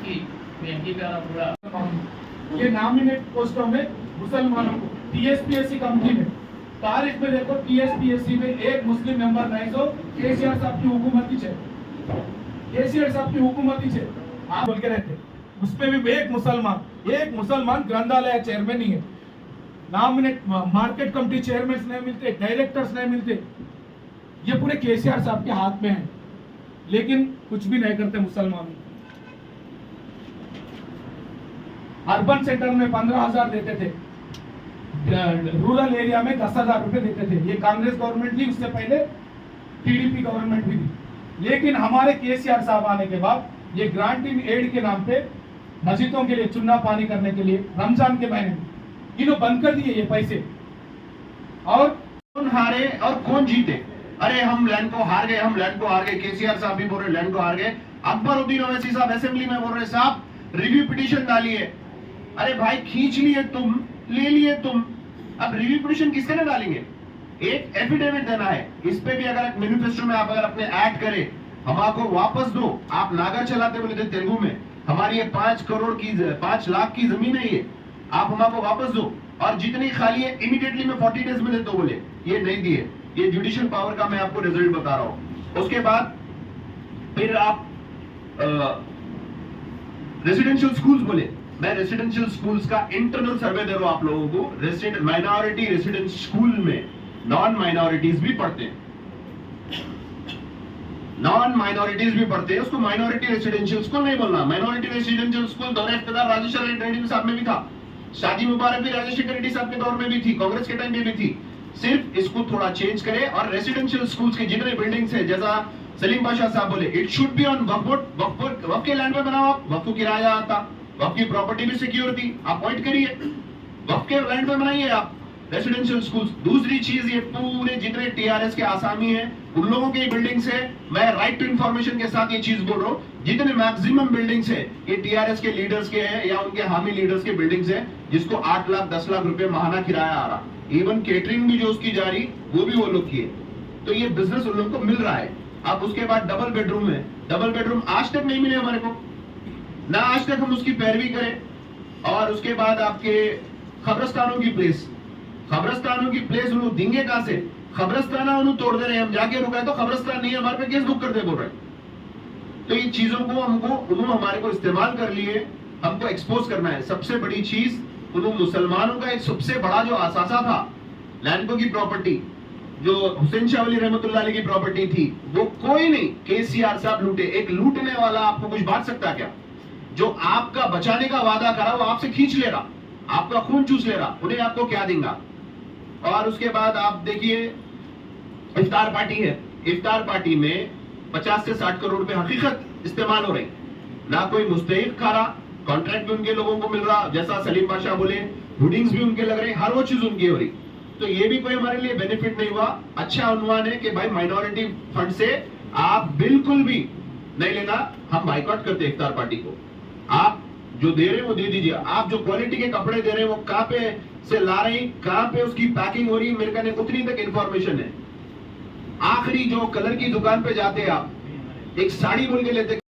की एमपी का पूरा ये नॉमिनेट पोस्टों में मुसलमानों को टीएसपीएससी कंपनी में तारीख में देखो टीएसपीएससी में एक मुस्लिम मेंबर नहीं सो केसीआर साहब की हुकूमती है, केसीआर साहब की हुकूमती है आप बोल के रहते उसमें भी एक मुसलमान ग्रंथालय चेयरमैन नहीं है, नॉमिनेट मार्केट कमेटी चेयरमैन नहीं मिलते, डायरेक्टर्स नहीं मिलते, ये पूरे केसीआर साहब के हाथ में है, लेकिन कुछ भी नहीं करते मुसलमानों। अर्बन सेंटर में 15,000 देते थे, रूरल एरिया में 10,000 रुपए देते थे। ये कांग्रेस गवर्नमेंट थी, उससे पहले टीडीपी गवर्नमेंट भी थी। लेकिन हमारे केसीआर साहब आने के बाद ये ग्रांटिंग एड के नाम पे मस्जिदों के लिए चुन्ना पानी करने के लिए रमजान के महीने में इन्होंने बंद कर दिए ये पैसे। और कौन हारे और कौन जीते? अरे हम लैंड को हार गए, हम लैंड को हार गए। केसीआर साहब भी बोल रहे लैंड को हार गए। अकबरुद्दीन ओवैसी साहब असेंबली में बोल रहे साहब रिव्यू पिटीशन डालिए। अरे भाई खींच लिए तुम, ले लिए तुम, अब रिव्यू पिटीशन किसके लिए डालेंगे? एक एफिडेविट देना है। इस पे भी अगर मैनिफेस्टो में आप अगर अपने ऐड करें, हमको वापस दो। आप नागर चलाते बोले थे तेलुगु में, हमारी ये 5 लाख की जमीन है, ये आप हमको वापस दो। और जितनी खाली है इमीडिएटली में 40 डेज में दे दो बोले, ये नहीं दिए। ये जुडिशियल पावर का मैं आपको रिजल्ट बता रहा हूं। उसके बाद फिर आप रेसिडेंशियल स्कूल्स बोले, मैं रेसिडेंशियल स्कूल्स का इंटरनल सर्वे दे रहा हूं आप लोगों को। माइनॉरिटी रेसिडेंट स्कूल में नॉन माइनॉरिटीज भी पढ़ते हैं, नॉन माइनॉरिटीज भी पढ़ते हैं। उसको माइनॉरिटी रेसिडेंशियल स्कूल नहीं बोलना। माइनॉरिटी रेसिडेंशियल स्कूल दौरे इख्तियार राजेश्वर रेड्डी साहब में भी था, शादी मुबारक भी राजेश्वर रेड्डी साहब के दौर में भी थी, कांग्रेस के टाइम में भी थी। सिर्फ इसको थोड़ा चेंज करें और रेसिडेंशियल स्कूल्स के जितने बिल्डिंग्स है, जैसा सलीम बादशाह साहब बोले, इट शुड बी ऑन वक्फ के लैंड पे बनाओ। वक्फ किराया आता, वक्फ की प्रॉपर्टी भी सिक्योर थी, आप पॉइंट करिए, वक्फ के लैंड पे बनाइए आप रेसिडेंशियल स्कूल्स। दूसरी चीज, ये पूरे जितने टीआरएस के आसामी हैं उन लोगों की बिल्डिंग्स है। मैं राइट टू इंफॉर्मेशन के साथ ये चीज बोल रहा हूँ, जितने मैक्सिमम बिल्डिंग्स है ये टीआरएस के लीडर्स के हैं या उनके हामी लीडर्स के बिल्डिंग्स है, जिसको 8 लाख 10 लाख रुपए माहाना किराया आ रहा। इवन केटरिंग भी जो उसकी जा रही वो भी वो लोग की है। तो ये बिजनेस उन लोगों को मिल रहा है। अब उसके बाद डबल बेडरूम है, डबल बेडरूम आज तक नहीं मिले हमारे को, ना आज तक हम उसकी पैरवी करें। और उसके बाद आपके खबरस्तानों की प्लेस, खबरस्तानों की प्लेस उन्होंने देंगे कहां से? खबरस्ताना उन्होंने तोड़ दे रहे हैं, हम जाके रुका है तो खबरस्तान नहीं है, हमारे पे केस बुक कर दे बोल रहे। तो ये चीजों को हमको उन्होंने हमारे को इस्तेमाल कर लिए, हमको एक्सपोज करना है। सबसे बड़ी चीज उन्होंने मुसलमानों का एक सबसे बड़ा जो आसासा था लैंडको की प्रॉपर्टी, जो हुसैन शाह वली रहमतुल्लाह अलैह की प्रॉपर्टी थी, वो कोई नहीं, केसीआर साहब लूटे। एक लूटने वाला आपको कुछ बांट सकता क्या? जो आपका बचाने का वादा करा वो आपसे खींच ले रहा, आपका खून चूस ले रहा, उन्हें आपको क्या देंगे? और उसके बाद आप देखिए इफ्तार पार्टी है, इफ्तार पार्टी में 50 से 60 करोड़ रुपए हकीकत इस्तेमाल हो रही, ना कोई मुस्तहिक खा रहा, कॉन्ट्रैक्ट भी उनके लोगों को मिल रहा, जैसा सलीम बादशाह बोले होर्डिंग्स भी उनके लग रहे, हर वो चीज उनकी हो रही। तो ये भी कोई हमारे लिए बेनिफिट नहीं हुआ। अच्छा अनुमान है कि भाई माइनॉरिटी फंड से आप बिल्कुल भी नहीं लेना, हम बाइकआउट करते इफ्तार पार्टी को। आप जो दे रहे हैं वो दे दीजिए। आप जो क्वालिटी के कपड़े दे रहे हैं वो कहां पे से ला रहे हैं, कहां पे उसकी पैकिंग हो रही है, मेरे का नहीं उतनी तक इंफॉर्मेशन है। आखिरी जो कलर की दुकान पे जाते हैं आप, एक साड़ी बोल के लेते।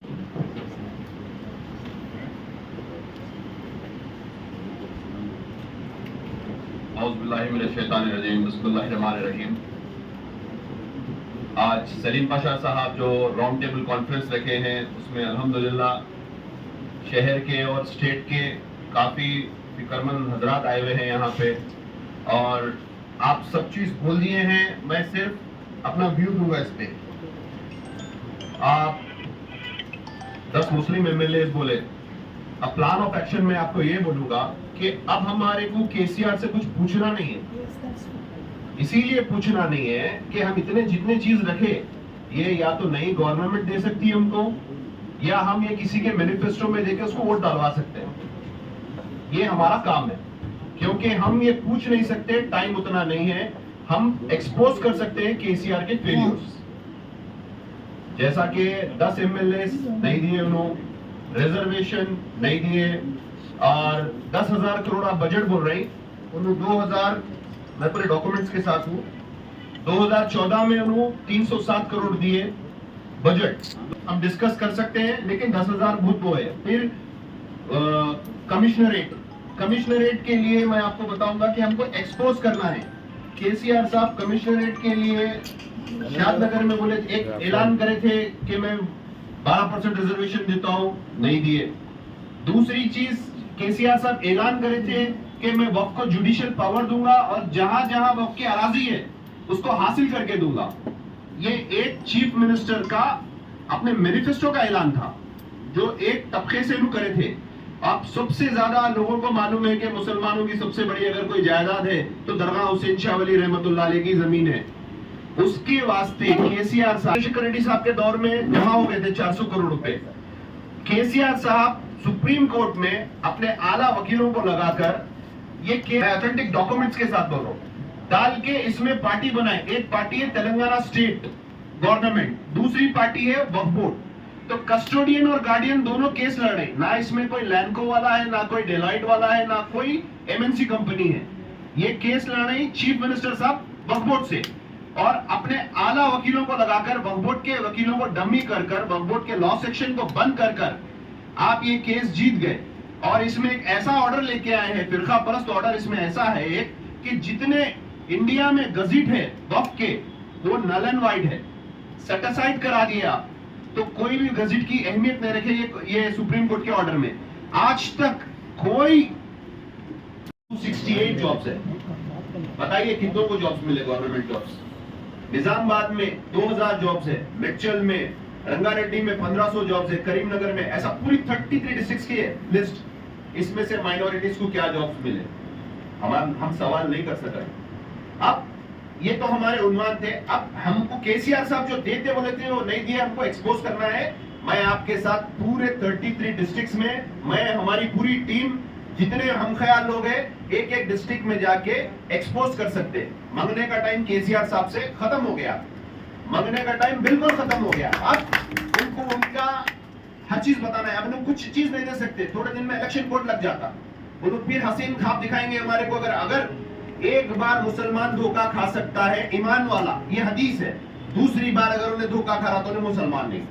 आज सलीम बादशाह साहब जो राउंड टेबल कॉन्फ्रेंस रखे हैं उसमें अल्हम्दुलिल्लाह शहर के और स्टेट के काफी फिक्रमंद हजरात आए हुए हैं यहाँ पे, और आप सब चीज बोल दिए हैं। मैं सिर्फ अपना व्यू दूंगा इस पे। आप 10 मुस्लिम एमएलए बोले, अब प्लान ऑफ एक्शन में आपको ये बोलूंगा कि अब हमारे को केसीआर से कुछ पूछना नहीं है। इसीलिए पूछना नहीं है कि हम इतने जितने चीज रखे, ये या तो नई गवर्नमेंट दे सकती है हमको, या हम ये किसी के मैनिफेस्टो में देके उसको वोट डालवा सकते हैं। ये हमारा काम है, क्योंकि हम ये पूछ नहीं सकते, टाइम उतना नहीं है। हम एक्सपोज कर सकते हैं केसीआर के फेलियर्स, जैसा कि 10 एमएलए नहीं दिए उन्होंने, रिजर्वेशन नहीं दिए, और 10,000 करोड़ आप बजट बोल रहे हैं, उन्होंने 2000, मैं पूरे डॉक्यूमेंट्स के साथ हूँ, 2014 में उन्होंने 307 करोड़ दिए, बजट हम डिस्कस कर सकते हैं, लेकिन 10,000 बहुत वो है। फिर कमिश्नरेट के लिए मैं आपको बताऊंगा कि हमको एक्सपोज करना है। केसीआर साहब कमिश्नरेट के लिए शादनगर में बोले, एक ऐलान करे थे कि मैं 12% रिजर्वेशन देता हूं, नहीं दिए। दूसरी चीज, केसीआर साहब ऐलान करे थे कि मैं वक्फ को जुडिशियल पावर दूंगा और जहां जहां वक्फ की अराजी है उसको हासिल करके दूंगा। ये एक चीफ मिनिस्टर का अपने मैनिफेस्टो का ऐलान था, जो एक तबके से रू करे थे। आप सबसे ज्यादा लोगों को मालूम है कि मुसलमानों की सबसे बड़ी अगर कोई जायदाद है तो दरगाह हुसैन शाह वली रहमतुल्लाह अलैह की जमीन है। उसके वास्ते केसीआर साहब, राजशेखर रेड्डी साहब के दौर में जमा हो गए थे 400 करोड़ रुपए। केसीआर साहब सुप्रीम कोर्ट में अपने आला वकीलों को लगाकर, ये ऑथेंटिक डॉक्यूमेंट्स के साथ बोल रहा हूं, डाल के इसमें पार्टी बनाए। एक पार्टी है तेलंगाना स्टेट गवर्नमेंट, दूसरी पार्टी है वक्फ बोर्ड। तो कस्टोडियन और गार्डियन दोनों केस लड़ रहे, ना इसमें कोई लैंको वाला है, ना कोई डेलाइट वाला है, ना कोई एमएनसी कंपनी है। ये केस लड़ रही चीफ मिनिस्टर साहब वक्फ बोर्ड से, और अपने आला वकीलों को लगाकर वक्फ बोर्ड के वकीलों को डमी कर वक्फ बोर्ड के लॉ सेक्शन को बंद कर आप ये केस जीत गए। और इसमें एक ऐसा ऑर्डर लेके आए हैं, फिरका परस्त ऑर्डर इसमें ऐसा है एक, कि जितने इंडिया में गजिट है वक्फ के, वो नल एंड वाइड है, सेटिसाइड करा दिया। तो कोई भी गजिट की अहमियत नहीं रखे ये सुप्रीम कोर्ट के ऑर्डर में। आज तक कोई 268 जॉब्स है, बताइए कितनों को जॉब्स मिले, गवर्नमेंट जॉब्स। निजामाबाद में 2000 जॉब्स है, मिर्चल में, रंगारेड्डी में 1500 जॉब्स है, करीमनगर में, ऐसा पूरी 33 डिस्ट्रिक्ट्स की है लिस्ट। इसमें से माइनॉरिटीज को क्या जॉब्स मिले, हम सवाल नहीं कर सके। अब ये तो हमारे उन्वान थे। अब हमको केसीआर साहब जो देते बोले थे वो नहीं दिए, हमको एक्सपोज करना है। मैं आपके साथ पूरे 33 डिस्ट्रिक्ट्स में, मैं हमारी पूरी टीम, जितने हम ख्याल लोग हैं, एक एक डिस्ट्रिक्ट में जाके एक्सपोज कर सकते हैं। मांगने का टाइम केसीआर साहब से खत्म हो गया, मांगने का टाइम बिल्कुल खत्म हो गया। अब उनको उनका हर चीज बताना है। अब लोग कुछ चीज नहीं दे सकते, थोड़े दिन में इलेक्शन कोड लग जाता, वो लोग फिर हसीन ख्वाब दिखाएंगे हमारे को। अगर एक बार मुसलमान धोखा खा सकता है ईमान वाला, ये हदीस है, दूसरी बार अगर उन्हें धोखा खा रहा तो उन्हें मुसलमान नहीं।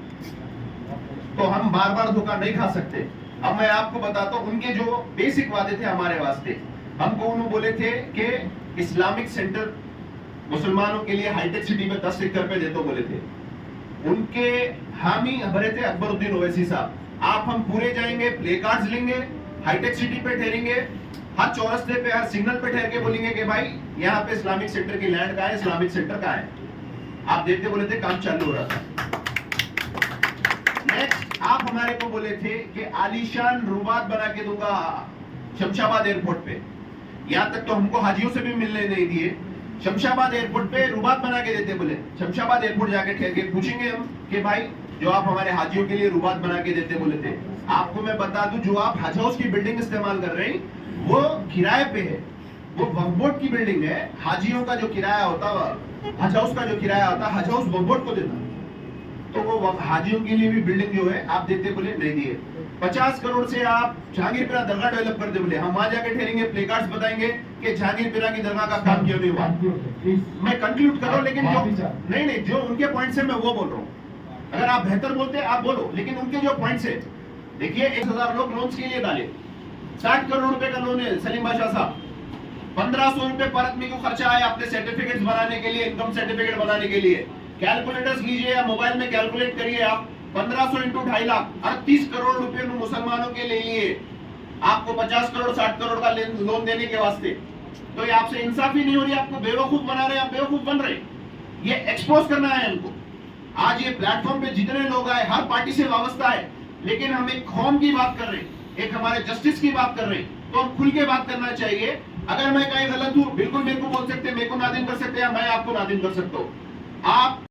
तो हम बार बार धोखा नहीं खा सकते। अब मैं आपको बताता हूं उनके जो बेसिक वादे थे हमारे वास्ते। हमको उन्होंने बोले थे कि इस्लामिक सेंटर मुसलमानों के लिए हाईटेक सिटी में 10 एकड़ पे देते बोले थे। उनके हामी भरे थे अकबरुद्दीन ओवैसी साहब। आप हम पूरे जाएंगे, प्ले कार्ड्स लेंगे, हाईटेक सिटी पे ठहरेंगे, हर चौरस्ते पे, हर सिग्नल पे ठहर के बोलेंगे कि भाई यहाँ पे इस्लामिक सेंटर की लैंड कहाँ है, इस्लामिक सेंटर कहाँ है। आप देखते बोले थे, काम चालू हो रहा था। नेक्स्ट आप हमारे को बोले थे कि आलीशान रूबात बना के दूंगा शमशाबाद एयरपोर्ट पे। यहाँ तक तो हमको हाजियों से भी मिलने नहीं दिए। शमशाबाद एयरपोर्ट पे रूबात बना के देते बोले। शमशाबाद एयरपोर्ट जाके ठहर के पूछेंगे हम कि भाई जो आप हमारे हाजियों के लिए रूबात बना के देते बोले थे, आपको मैं बता दूं जो आप हज हाउस की बिल्डिंग इस्तेमाल कर रहे हैं वो किराए पे है, वो वक्फ बोर्ड की बिल्डिंग है। हाजियों का जो किराया होता है, हज हाउस का जो किराया होता है, हज हाउस वक्फ बोर्ड को देता। तो वो हाजियों के लिए भी बिल्डिंग जो है आप देते बोले, नहीं दिए। 50 करोड़ से आप जहांगीरपुरा दरगाह डेवलप कर दे बोले। हम वहां जाके ठहरेंगे, प्ले कार्ड्स बताएंगे कि जहांगीरपुरा की दरगाह का काम क्यों नहीं हुआ। मैं कंक्लूड कर रहा हूं, लेकिन जो नहीं जो उनके पॉइंट से मैं वो बोल रहा हूँ। अगर आप बेहतर बोलते आप बोलो, लेकिन उनके जो पॉइंट है, देखिए 1000 लोग लोन्स के लिए डाले, 60 करोड़ रुपए का लोन है सलीम बादशाह साहब। 1500 रुपए पर आदमी को खर्चा आया अपने सर्टिफिकेट्स बनाने के लिए, इनकम सर्टिफिकेट बनाने के लिए। कैलकुलेटर्स लीजिए या मोबाइल में कैलकुलेट करिए आप, 1500 इंटू 2.5 लाख, 38 करोड़ रुपए मुसलमानों के लिए आपको 50 करोड़ 60 करोड़ का लोन देने के वास्ते। तो ये आपसे इंसाफी नहीं हो रही, आपको बेवकूफ बना रहे हैं, आप बेवकूफ बन रहे। ये एक्सपोज करना है हमको। आज ये प्लेटफॉर्म पे जितने लोग आए, हर पार्टी से वाबस्ता है, लेकिन हम एक कौम की बात कर रहे हैं, एक हमारे जस्टिस की बात कर रहे हैं, तो हम खुल के बात करना चाहिए। अगर मैं कहीं गलत हूं, बिल्कुल मेरे को बोल सकते हैं, मेरे को नादिम कर सकते हैं, मैं आपको नादिम कर सकता हूं। आप